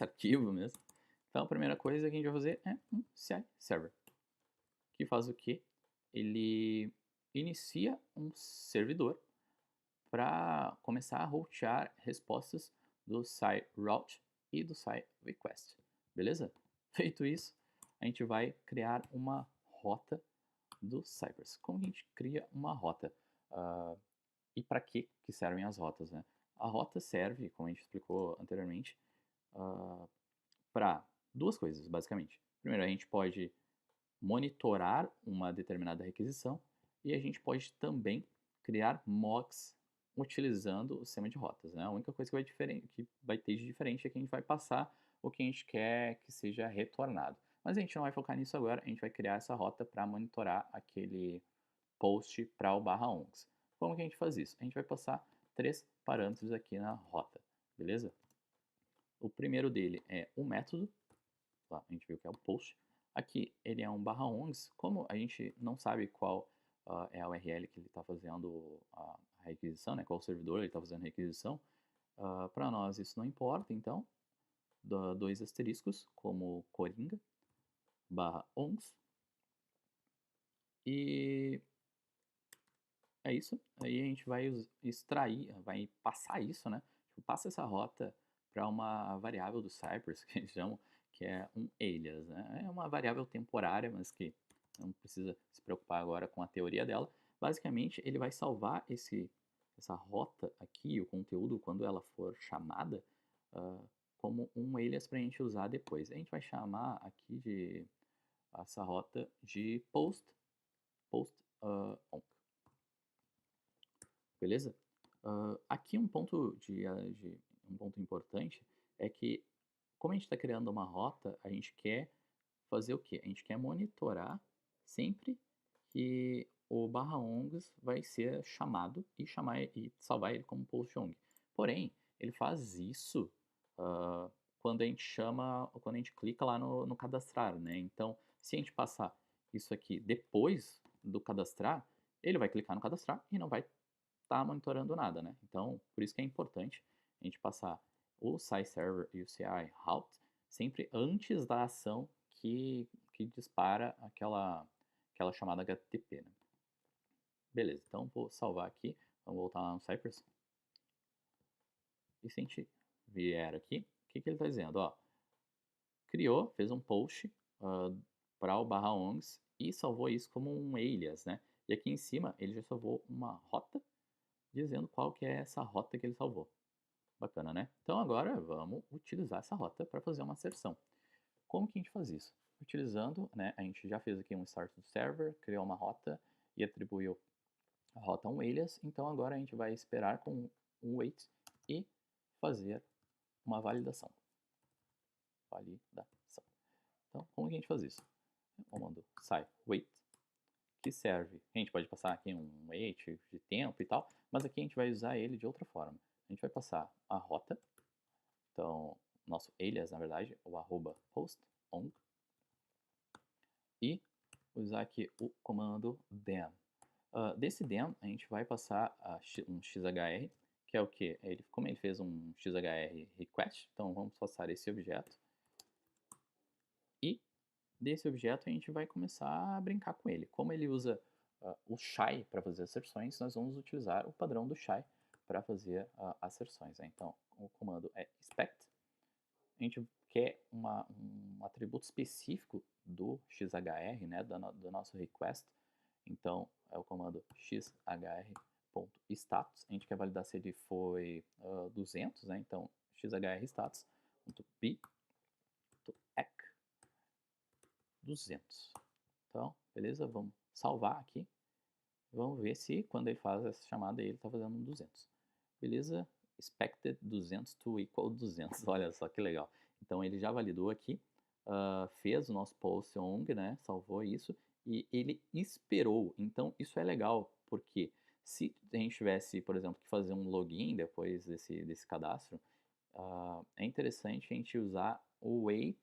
arquivo mesmo. Então, a primeira coisa que a gente vai fazer é um CI server, que faz o quê? Ele inicia um servidor para começar a rotear respostas do SciRoute e do SciRequest, beleza? Feito isso, a gente vai criar uma rota do Cypress. Como a gente cria uma rota? Uh, e para que servem as rotas, né? A rota serve, como a gente explicou anteriormente, para duas coisas, basicamente. Primeiro, a gente pode monitorar uma determinada requisição e a gente pode também criar mocks utilizando o sistema de rotas, né? A única coisa que vai ter de diferente é que a gente vai passar o que a gente quer que seja retornado. Mas a gente não vai focar nisso agora, a gente vai criar essa rota para monitorar aquele post para o /ongs. Como que a gente faz isso? A gente vai passar 3 parâmetros aqui na rota, beleza? O primeiro dele é o método, lá a gente viu que é o post. Aqui ele é um /ongs, como a gente não sabe qual é a URL que ele está fazendo a requisição, né, qual servidor ele está fazendo a requisição, para nós isso não importa, então, dois asteriscos, como Coringa, /ongs, e é isso. Aí a gente vai extrair, vai passar isso, né? Tipo, passa essa rota para uma variável do Cypress, que eles chamam, que é um alias, né? É uma variável temporária, mas que não precisa se preocupar agora com a teoria dela. Basicamente, ele vai salvar essa rota aqui, o conteúdo, quando ela for chamada, como um alias para a gente usar depois. A gente vai chamar aqui de essa rota de post beleza? Aqui um ponto importante é que, como a gente está criando uma rota, a gente quer fazer o quê? A gente quer monitorar sempre que o /ongs vai ser chamado e salvar ele como post_ong. Porém, ele faz isso quando a gente quando a gente clica lá no cadastrar, né? Então, se a gente passar isso aqui depois do cadastrar, ele vai clicar no cadastrar e não vai estar monitorando nada, né? Então, por isso que é importante a gente passar o SciServer e o CI_route sempre antes da ação que dispara aquela chamada HTTP, né? Beleza, então vou salvar aqui, vamos voltar lá no Cypress. E se a gente vier aqui, o que ele está dizendo? Ó, criou, fez um post para o /ongs e salvou isso como um alias, né? E aqui em cima ele já salvou uma rota dizendo qual que é essa rota que ele salvou. Bacana, né? Então agora vamos utilizar essa rota para fazer uma asserção. Como que a gente faz isso? Utilizando, né, a gente já fez aqui um start do server, criou uma rota e atribuiu a rota a um alias, então agora a gente vai esperar com um wait e fazer uma validação. Validação. Então, como que a gente faz isso? O comando sai wait, que serve, a gente pode passar aqui um wait de tempo e tal, mas aqui a gente vai usar ele de outra forma. A gente vai passar a rota, então, nosso alias, na verdade, o arroba host on, e usar aqui o comando dem. Desse dem, a gente vai passar um XHR, que é o que? Como ele fez um XHR request, então vamos passar esse objeto. E desse objeto a gente vai começar a brincar com ele. Como ele usa o shy para fazer asserções, nós vamos utilizar o padrão do shy para fazer asserções. Né? Então, o comando é expect. A gente quer um atributo específico do XHR, né, do nosso request. Então, é o comando xhr.status. A gente quer validar se ele foi 200, né? Então, xhrstatus.b.ec 200. Então, beleza? Vamos salvar aqui. Vamos ver se quando ele faz essa chamada ele está fazendo um 200. Beleza? Expected 200 to equal 200. Olha só que legal. Então, ele já validou aqui, fez o nosso post on, né? Salvou isso e ele esperou. Então, isso é legal, porque se a gente tivesse, por exemplo, que fazer um login depois desse cadastro, é interessante a gente usar o wait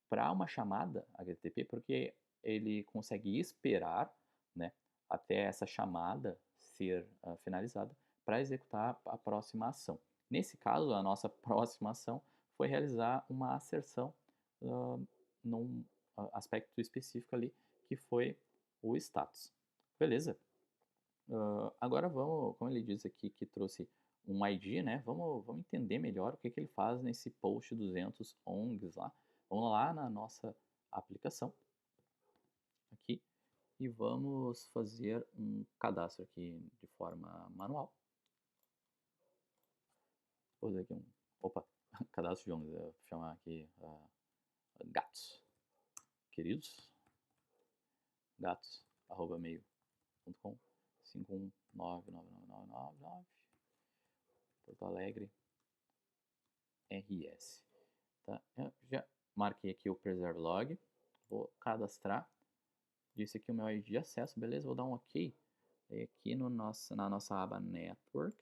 para uma chamada HTTP, porque ele consegue esperar, né, até essa chamada ser finalizada para executar a próxima ação. Nesse caso, a nossa próxima ação foi realizar uma asserção num aspecto específico ali, que foi o status. Beleza? Agora vamos, como ele diz aqui que trouxe um ID, né? Vamos entender melhor o que ele faz nesse post 200 ONGs lá. Vamos lá na nossa aplicação aqui e vamos fazer um cadastro aqui de forma manual. Vou fazer aqui cadastro de ONGs, vou chamar aqui gatos, queridos, gatos, @mail.com 5199999 Porto Alegre RS. Tá? Eu já marquei aqui o preserve log, vou cadastrar, disse aqui o meu ID de acesso, beleza? Vou dar um OK. E aqui na nossa aba Network,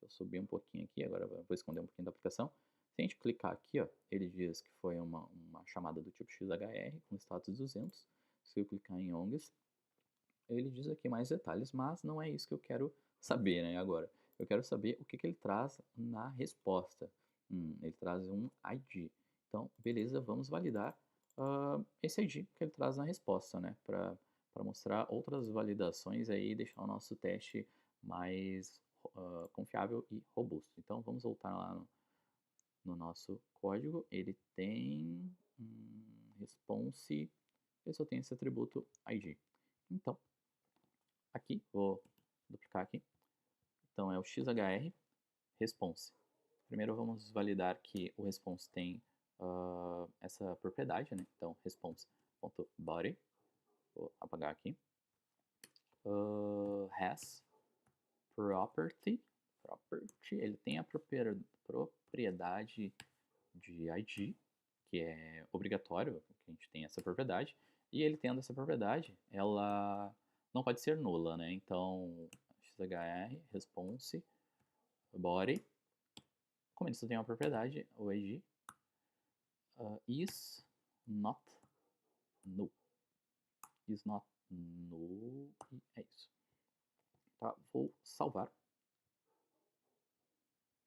eu subi um pouquinho aqui, agora vou esconder um pouquinho da aplicação. Se a gente clicar aqui, ó, ele diz que foi uma chamada do tipo XHR com status 200. Se eu clicar em ONGs, ele diz aqui mais detalhes, mas não é isso que eu quero saber, né, agora. Eu quero saber o que ele traz na resposta. Ele traz um ID. Então, beleza, vamos validar esse ID que ele traz na resposta, né, para mostrar outras validações aí e deixar o nosso teste mais confiável e robusto. Então, vamos voltar lá no nosso código. Ele tem response, ele só tem esse atributo ID. Então, aqui, vou duplicar aqui. Então, é o XHR response. Primeiro vamos validar que o response tem essa propriedade, né? Então, response.body, vou apagar aqui. Has property, ele tem a propriedade de ID, que é obrigatório que a gente tenha essa propriedade, e ele tendo essa propriedade, ela não pode ser nula, né? Então, XHR, response, body, como ele só tem uma propriedade, o ID, is not null. Is not null, e é isso. Tá, vou salvar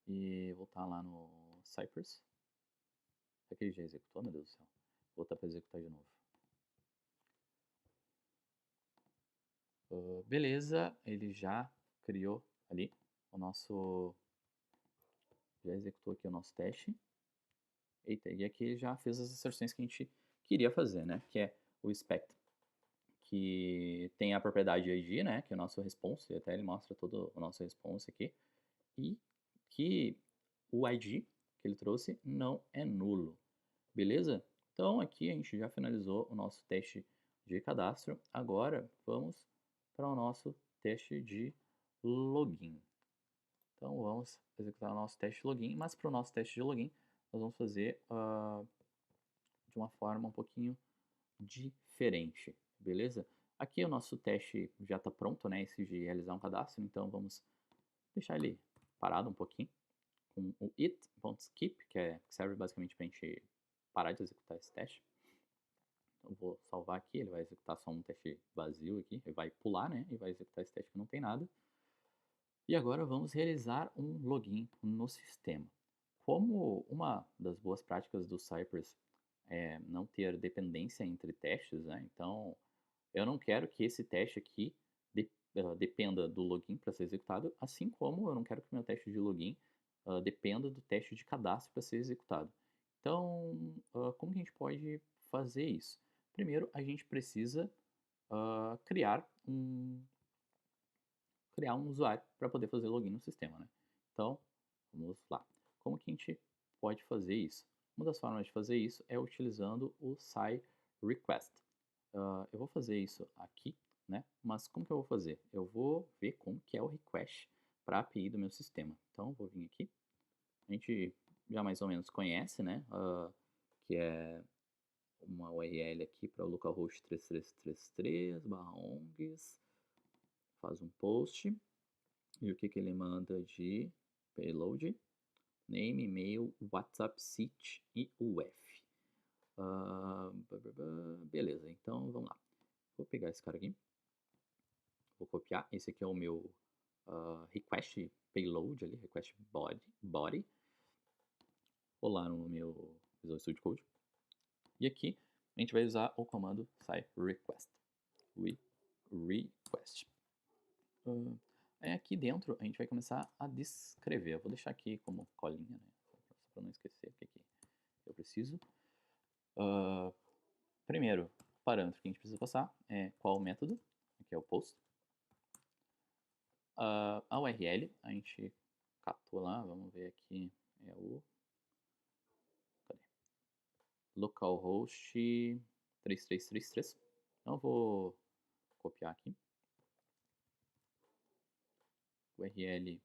e voltar lá no Cypress. Será que ele já executou, meu Deus do céu? Vou voltar para executar de novo. Beleza, ele já criou ali o nosso... Já executou aqui o nosso teste. Eita, e aqui ele já fez as asserções que a gente queria fazer, né? Que é o expect, que tem a propriedade ID, né? Que é o nosso response, até ele mostra todo o nosso response aqui. E que o ID que ele trouxe não é nulo, beleza? Então aqui a gente já finalizou o nosso teste de cadastro. Agora vamos para o nosso teste de login. Então vamos executar o nosso teste de login, mas para o nosso teste de login nós vamos fazer de uma forma um pouquinho diferente, beleza? Aqui o nosso teste já está pronto, né? Esse de realizar um cadastro, então vamos deixar ele parado um pouquinho com o it.skip, que serve basicamente para a gente parar de executar esse teste. Então vou salvar aqui, ele vai executar só um teste vazio aqui, ele vai pular, né? E vai executar esse teste que não tem nada. E agora vamos realizar um login no sistema. Como uma das boas práticas do Cypress é não ter dependência entre testes, né? Então eu não quero que esse teste aqui dependa do login para ser executado, assim como eu não quero que meu teste de login dependa do teste de cadastro para ser executado. Então, como que a gente pode fazer isso? Primeiro, a gente precisa criar um usuário para poder fazer login no sistema, né? Então, vamos lá. Como que a gente pode fazer isso? Uma das formas de fazer isso é utilizando o SciRequest. Eu vou fazer isso aqui, né? Mas como que eu vou fazer? Eu vou ver como que é o request para a API do meu sistema. Então, eu vou vir aqui. A gente já mais ou menos conhece, né? Que é uma URL aqui para o localhost 3333/ongs. Faz um post. E o que ele manda de payload? Name, e-mail, WhatsApp, seat e UF. Beleza, então vamos lá. Vou pegar esse cara aqui. Vou copiar. Esse aqui é o meu request payload ali, request body. Vou lá no meu Visual Studio Code. E aqui a gente vai usar o comando SciRequest. Request. Aí aqui dentro a gente vai começar a descrever. Eu vou deixar aqui como colinha, né? Só para não esquecer o que eu preciso. Primeiro, o parâmetro que a gente precisa passar é qual o método, que é o post. A URL, a gente catou lá, vamos ver aqui, é o... Cadê? Localhost 3333. Então eu vou copiar aqui. URL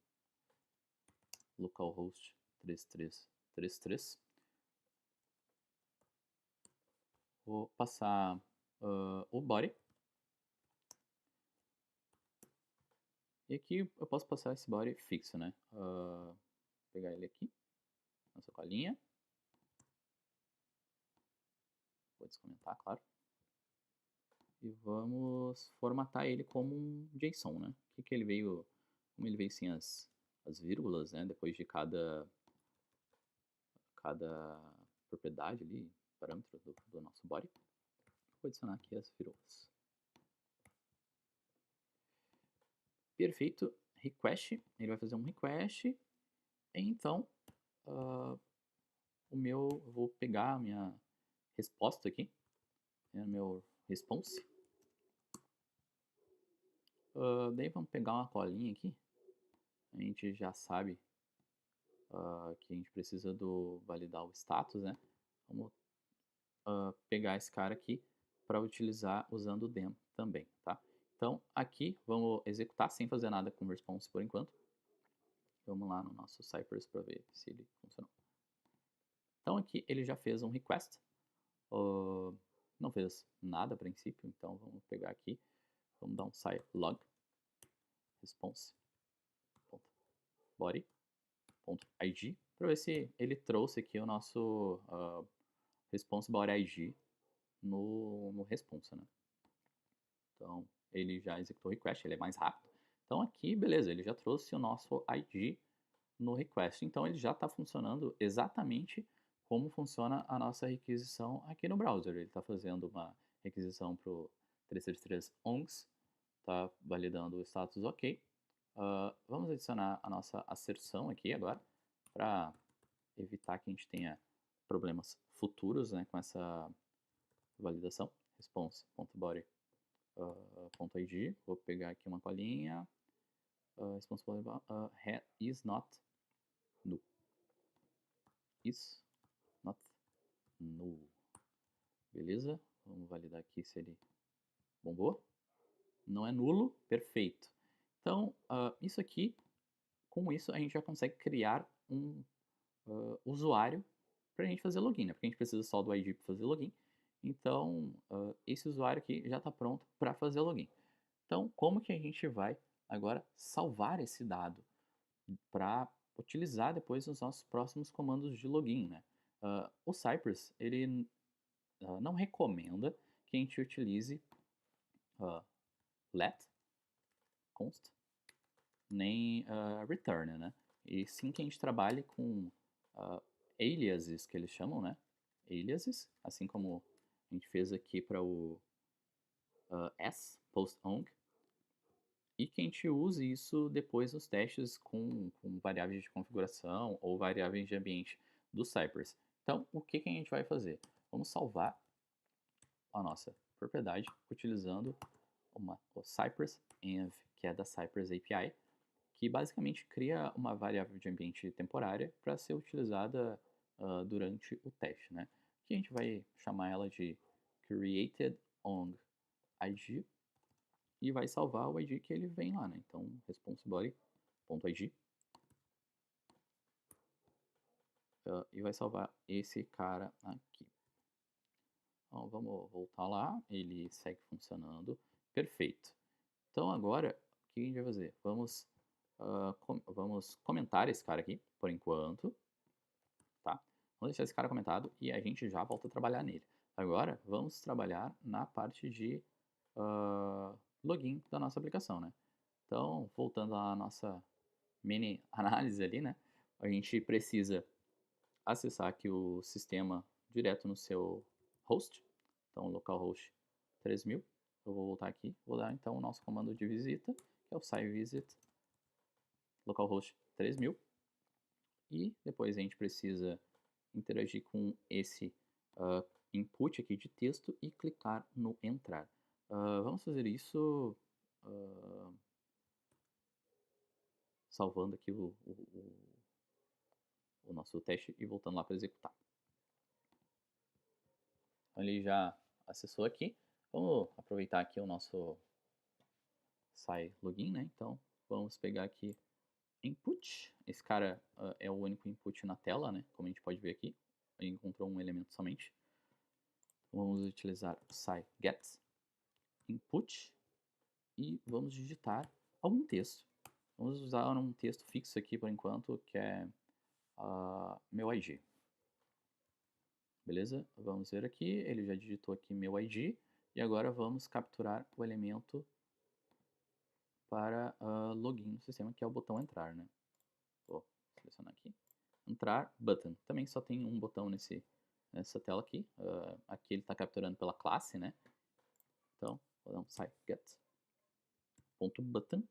localhost 3333. Vou passar o body. E aqui eu posso passar esse body fixo, né? Pegar ele aqui, nossa colinha. Vou descomentar, claro. E vamos formatar ele como um JSON, né? Que ele veio, como ele veio sem as vírgulas, né? Depois de cada propriedade ali, parâmetro do nosso body. Vou adicionar aqui as vírgulas. Perfeito. Request. Ele vai fazer um request. Então, eu vou pegar a minha resposta aqui. É o meu response. Daí vamos pegar uma colinha aqui. A gente já sabe que a gente precisa validar o status, né? Vamos pegar esse cara aqui para utilizar usando o dem também, tá? Então aqui vamos executar sem fazer nada com o response por enquanto. Vamos lá no nosso Cypress para ver se ele funcionou. Então aqui ele já fez um request. Não fez nada a princípio, então vamos pegar aqui, vamos dar um scilog response.body.id para ver se ele trouxe aqui o nosso response body ID no response, né? Então ele já executou o request, ele é mais rápido. Então aqui, beleza, ele já trouxe o nosso ID no request. Então ele já está funcionando exatamente como funciona a nossa requisição aqui no browser. Ele está fazendo uma requisição para o 333 ongs, está validando o status OK. Vamos adicionar a nossa asserção aqui agora, para evitar que a gente tenha problemas futuros, né, com essa validação. Response.body.id. Vou pegar aqui uma colinha. Response.body is not null. is not null. Beleza? Vamos validar aqui se ele bombou. Não é nulo, perfeito. Então, isso aqui, com isso a gente já consegue criar um usuário para a gente fazer login, né? Porque a gente precisa só do ID para fazer login. Então, esse usuário aqui já está pronto para fazer login. Então, como que a gente vai agora salvar esse dado para utilizar depois nos nossos próximos comandos de login, né? O Cypress, ele não recomenda que a gente utilize let, const, nem return, né? E sim que a gente trabalhe com aliases, que eles chamam, né? Aliases, assim como a gente fez aqui para o s, post-onc, e que a gente use isso depois nos testes com variáveis de configuração ou variáveis de ambiente do Cypress. Então, o que a gente vai fazer? Vamos salvar a nossa propriedade utilizando o Cypress env, que é da Cypress API, que basicamente cria uma variável de ambiente temporária para ser utilizada durante o teste, né? Que a gente vai chamar ela de createdOnID e vai salvar o ID que ele vem lá, né? Então, response_body.id e vai salvar esse cara aqui. Então, vamos voltar lá, ele segue funcionando, perfeito. Então, agora, o que a gente vai fazer? Vamos comentar esse cara aqui, por enquanto, tá? Vamos deixar esse cara comentado e a gente já volta a trabalhar nele. Agora, vamos trabalhar na parte de login da nossa aplicação, né? Então, voltando à nossa mini análise ali, né? A gente precisa acessar aqui o sistema direto no seu host. Então, localhost 3000. Eu vou voltar aqui, vou dar então o nosso comando de visita, que é o site-visit localhost 3000. E depois a gente precisa interagir com esse input aqui de texto e clicar no entrar. Vamos fazer isso salvando aqui o nosso teste e voltando lá para executar. Então ele já acessou aqui. Vamos aproveitar aqui o nosso site login, né? Então vamos pegar aqui input. Esse cara é o único input na tela, né? Como a gente pode ver aqui. Ele encontrou um elemento somente. Vamos utilizar o site get input e vamos digitar algum texto. Vamos usar um texto fixo aqui por enquanto, que é meu ID. Beleza? Vamos ver aqui, ele já digitou aqui meu ID e agora vamos capturar o elemento para login no sistema, que é o botão entrar, né? Vou selecionar aqui. Entrar, button. Também só tem um botão nessa tela aqui. Aqui ele está capturando pela classe, né? Então, vou dar um site get.button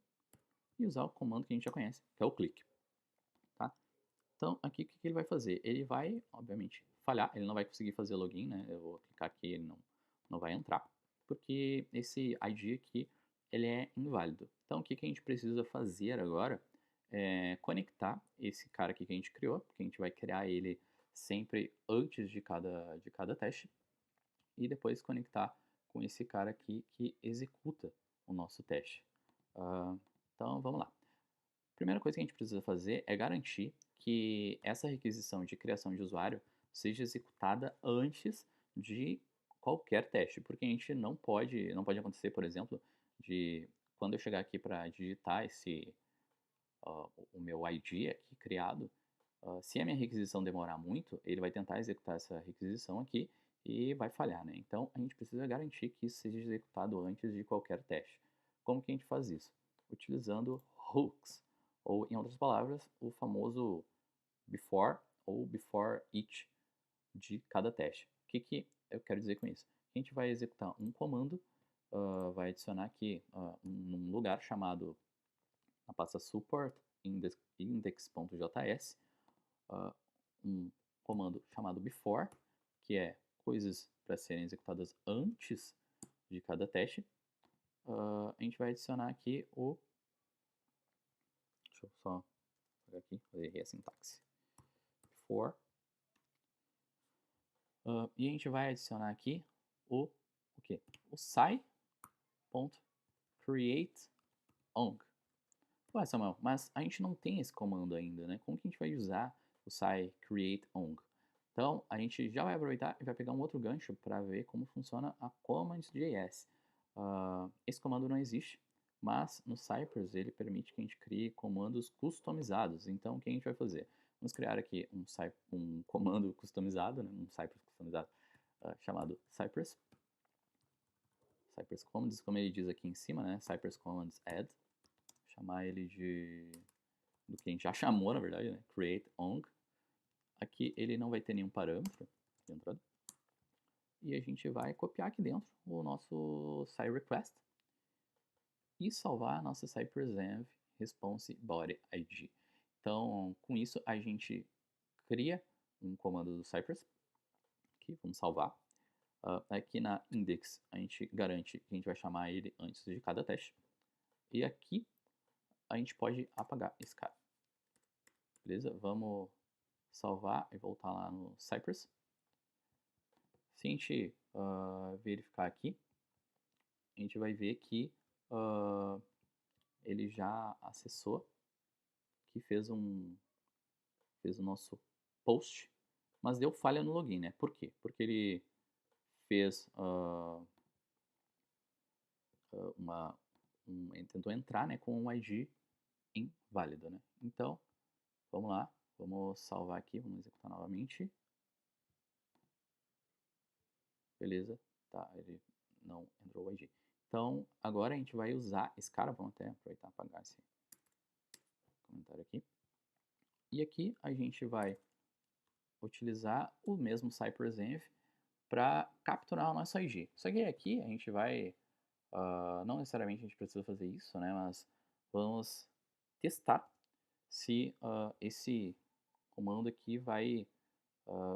e usar o comando que a gente já conhece, que é o click. Tá? Então, aqui o que ele vai fazer? Ele vai, obviamente, falhar, ele não vai conseguir fazer login, né? Eu vou clicar aqui, ele não vai entrar, porque esse ID aqui, ele é inválido. Então, o que a gente precisa fazer agora é conectar esse cara aqui que a gente criou, porque a gente vai criar ele sempre antes de cada teste, e depois conectar com esse cara aqui que executa o nosso teste. Então, vamos lá. A primeira coisa que a gente precisa fazer é garantir que essa requisição de criação de usuário seja executada antes de qualquer teste, porque a gente não pode acontecer, por exemplo, de quando eu chegar aqui para digitar o meu ID aqui criado, se a minha requisição demorar muito, ele vai tentar executar essa requisição aqui e vai falhar, né? Então, a gente precisa garantir que isso seja executado antes de qualquer teste. Como que a gente faz isso? Utilizando hooks, ou, em outras palavras, o famoso before ou before each de cada teste. O que eu quero dizer com isso? A gente vai executar um comando, vai adicionar aqui num lugar chamado, na pasta support index.js, um comando chamado before, que é coisas para serem executadas antes de cada teste. A gente vai adicionar aqui deixa eu só pegar aqui, eu errei a sintaxe. Before E a gente vai adicionar aqui o quê? O sai.createOng. Ué, Samuel, mas a gente não tem esse comando ainda, né? Como que a gente vai usar o sai createOng? Então, a gente já vai aproveitar e vai pegar um outro gancho para ver como funciona a commands.js. Esse comando não existe, mas no Cypress ele permite que a gente crie comandos customizados. Então, o que a gente vai fazer? Vamos criar aqui um comando customizado, né? Um Cypress customizado chamado Cypress. Cypress Commands, como ele diz aqui em cima, né? Cypress Commands add. Chamar ele do que a gente já chamou, na verdade, né? createOng. Aqui ele não vai ter nenhum parâmetro de entrada. E a gente vai copiar aqui dentro o nosso SciRequest e salvar a nossa CypressEnv response body ID. Então, com isso, a gente cria um comando do Cypress, que vamos salvar. Aqui na index, a gente garante que a gente vai chamar ele antes de cada teste. E aqui, a gente pode apagar esse cara. Beleza? Vamos salvar e voltar lá no Cypress. Se a gente verificar aqui, a gente vai ver que ele já acessou, que fez o nosso post, mas deu falha no login, né? Por quê? Porque ele fez ele tentou entrar, né, com um ID inválido, né? Então, vamos lá, vamos salvar aqui, vamos executar novamente. Beleza, tá, ele não entrou o ID. Então, agora a gente vai usar esse cara, vamos até aproveitar e apagar esse comentário aqui. E aqui a gente vai utilizar o mesmo CypressEnv para capturar o nosso IG. Só que aqui a gente vai, não necessariamente a gente precisa fazer isso, né, mas vamos testar se esse comando aqui vai,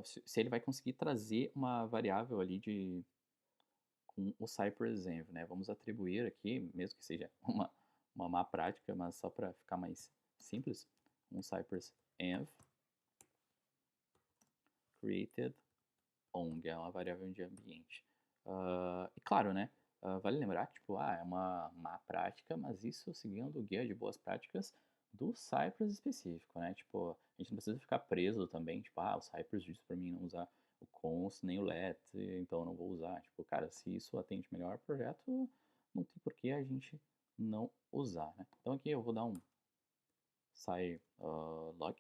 se ele vai conseguir trazer uma variável ali com o CypressEnv, né. Vamos atribuir aqui, mesmo que seja uma má prática, mas só para ficar mais simples, um CypressEnv createOng, é uma variável de ambiente. E claro, né, vale lembrar que tipo, é uma má prática, mas isso seguindo o guia de boas práticas do Cypress específico, né? Tipo, a gente não precisa ficar preso também, tipo, o Cypress disse para mim não usar o const nem o let, então eu não vou usar. Tipo, cara, se isso atende melhor ao projeto, não tem por que a gente não usar, né? Então aqui eu vou dar um scilog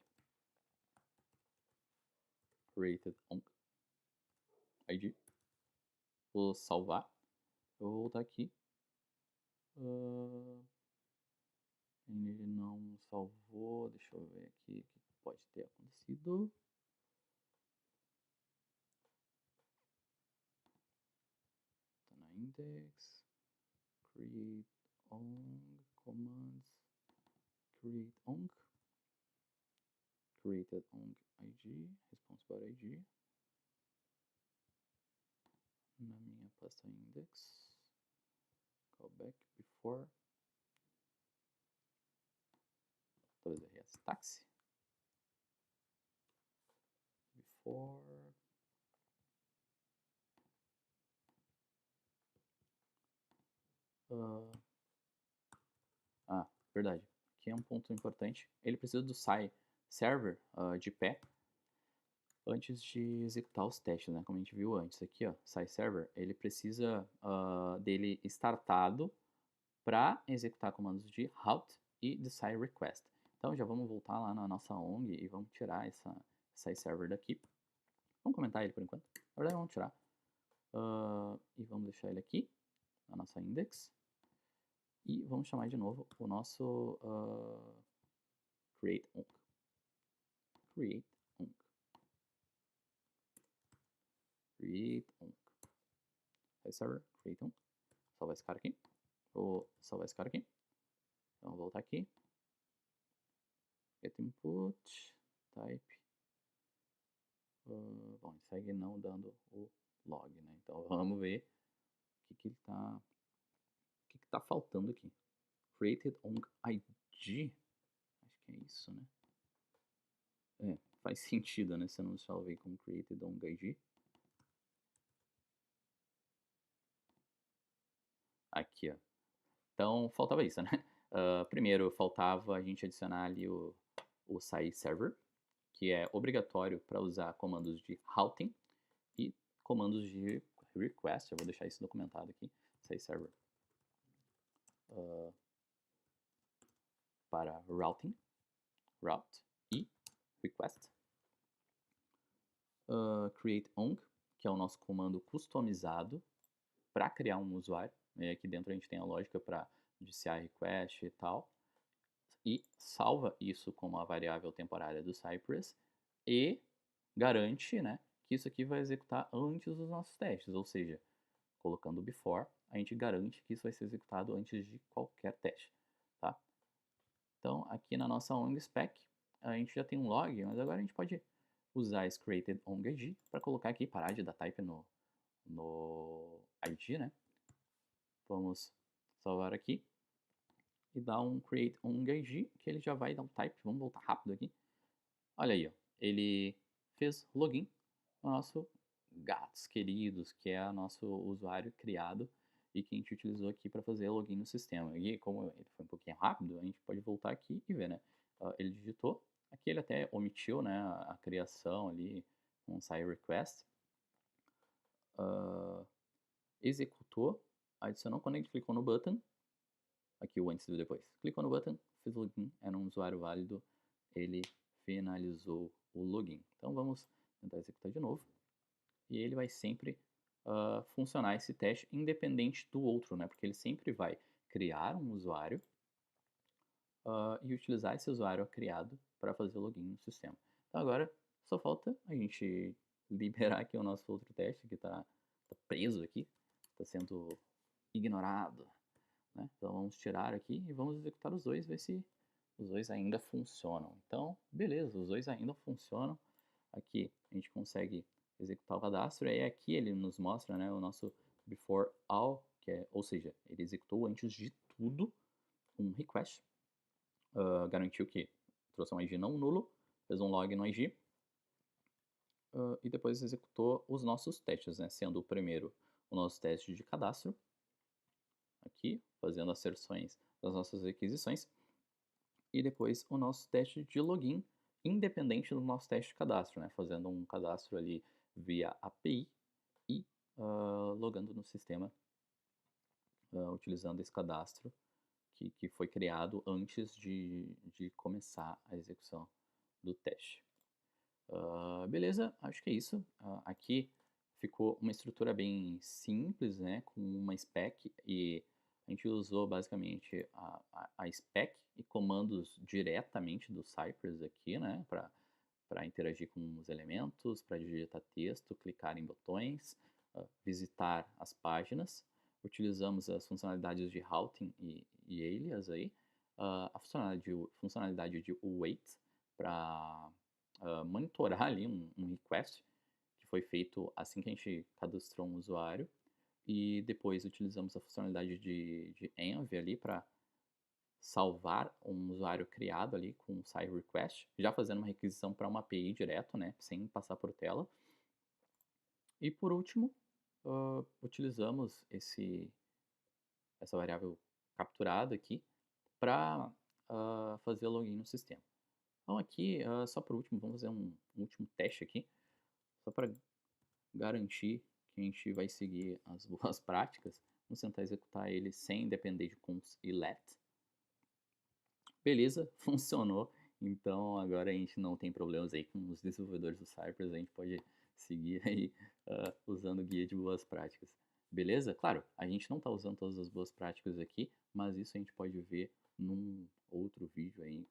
createOng ID. Vou salvar. Eu vou voltar aqui. Ele não salvou. Deixa eu ver aqui o que pode ter acontecido. Tá na index. createOng commands. createOng. createOng ID. Response bar ID. Na minha pasta index. Callback before. Talvez errei a sintaxe. Before. Verdade. Aqui é um ponto importante. Ele precisa do SCI server de pé antes de executar os testes, né? Como a gente viu antes aqui, ó, SCI server, ele precisa dele startado para executar comandos de route e de SCI request. Então já vamos voltar lá na nossa ONG e vamos tirar essa SCI server daqui. Vamos comentar ele por enquanto. Na verdade, vamos tirar. E vamos deixar ele aqui, na nossa index. E vamos chamar de novo o nosso createOng. createOng. createOng. server, createOng. Salvar esse cara aqui. Vou salvar esse cara aqui. Então, vou voltar aqui. Get input. Type. Bom, ele segue não dando o log, né? Então, vamos ver o que ele tá... O que tá faltando aqui. createOng ID. Acho que é isso, né? Faz sentido, né? Se eu não salvei como createOng ID. Aqui, ó. Então, faltava isso, né? Primeiro, faltava a gente adicionar ali o SAI Server, que é obrigatório para usar comandos de routing e comandos de request. Eu vou deixar isso documentado aqui. SAI Server para routing, route e request. Create ong, que é o nosso comando customizado para criar um usuário. E aqui dentro a gente tem a lógica para DCI request e tal. E salva isso como a variável temporária do Cypress e garante, né, que isso aqui vai executar antes dos nossos testes, ou seja, colocando o before, a gente garante que isso vai ser executado antes de qualquer teste, tá? Então, aqui na nossa ong spec, a gente já tem um log, mas agora a gente pode usar esse created ong id para colocar aqui, parar de dar type no id, né? Vamos salvar aqui e dar um create ong id, que ele já vai dar um type. Vamos voltar rápido aqui. Olha aí, ó. Ele fez login no nosso Gatos Queridos, que é o nosso usuário criado e que a gente utilizou aqui para fazer login no sistema. E como ele foi um pouquinho rápido, a gente pode voltar aqui e ver, né? Ele digitou, aqui ele até omitiu, né, a criação ali, um SAI request, executou, adicionou quando ele clicou no button, aqui o antes e o depois, clicou no button, fez login, era um usuário válido, ele finalizou o login. Então vamos tentar executar de novo. E ele vai sempre funcionar esse teste independente do outro, né? Porque ele sempre vai criar um usuário e utilizar esse usuário criado para fazer o login no sistema. Então agora só falta a gente liberar aqui o nosso outro teste que está preso aqui, está sendo ignorado, né? Então vamos tirar aqui e vamos executar os dois, ver se os dois ainda funcionam. Então, beleza, os dois ainda funcionam. Aqui a gente consegue executar o cadastro, e aqui ele nos mostra, né, o nosso before all, que é, ou seja, ele executou antes de tudo um request, garantiu que trouxe um IG não nulo, fez um log no IG, e depois executou os nossos testes, né, sendo o primeiro o nosso teste de cadastro, aqui, fazendo asserções das nossas requisições, e depois o nosso teste de login, independente do nosso teste de cadastro, né? Fazendo um cadastro ali via API e logando no sistema, utilizando esse cadastro que foi criado antes de começar a execução do teste. Beleza, acho que é isso. Aqui ficou uma estrutura bem simples, né? Com uma spec e a gente usou basicamente a spec e comandos diretamente do Cypress aqui, né? Para interagir com os elementos, para digitar texto, clicar em botões, visitar as páginas. Utilizamos as funcionalidades de routing e alias aí. A funcionalidade de wait para monitorar ali um request que foi feito assim que a gente cadastrou um usuário. E depois utilizamos a funcionalidade de env ali para salvar um usuário criado ali com um SAI request, já fazendo uma requisição para uma API direto, né, sem passar por tela. E por último, utilizamos essa variável capturada aqui para fazer login no sistema. Então aqui, só por último, vamos fazer um último teste aqui, só para garantir que a gente vai seguir as boas práticas. Vamos tentar executar ele sem depender de const e let. Beleza, funcionou. Então agora a gente não tem problemas aí com os desenvolvedores do Cypress, a gente pode seguir aí usando o guia de boas práticas. Beleza? Claro, a gente não está usando todas as boas práticas aqui, mas isso a gente pode ver num outro vídeo aí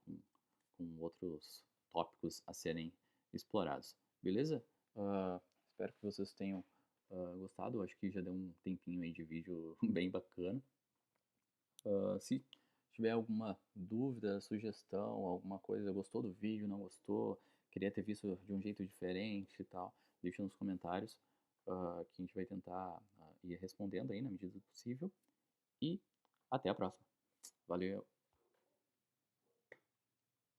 com outros tópicos a serem explorados. Beleza? Espero que vocês tenham gostado. Acho que já deu um tempinho aí de vídeo bem bacana. Se tiver alguma dúvida, sugestão, alguma coisa, gostou do vídeo, não gostou, queria ter visto de um jeito diferente e tal, deixa nos comentários que a gente vai tentar ir respondendo aí na medida do possível. E até a próxima. Valeu!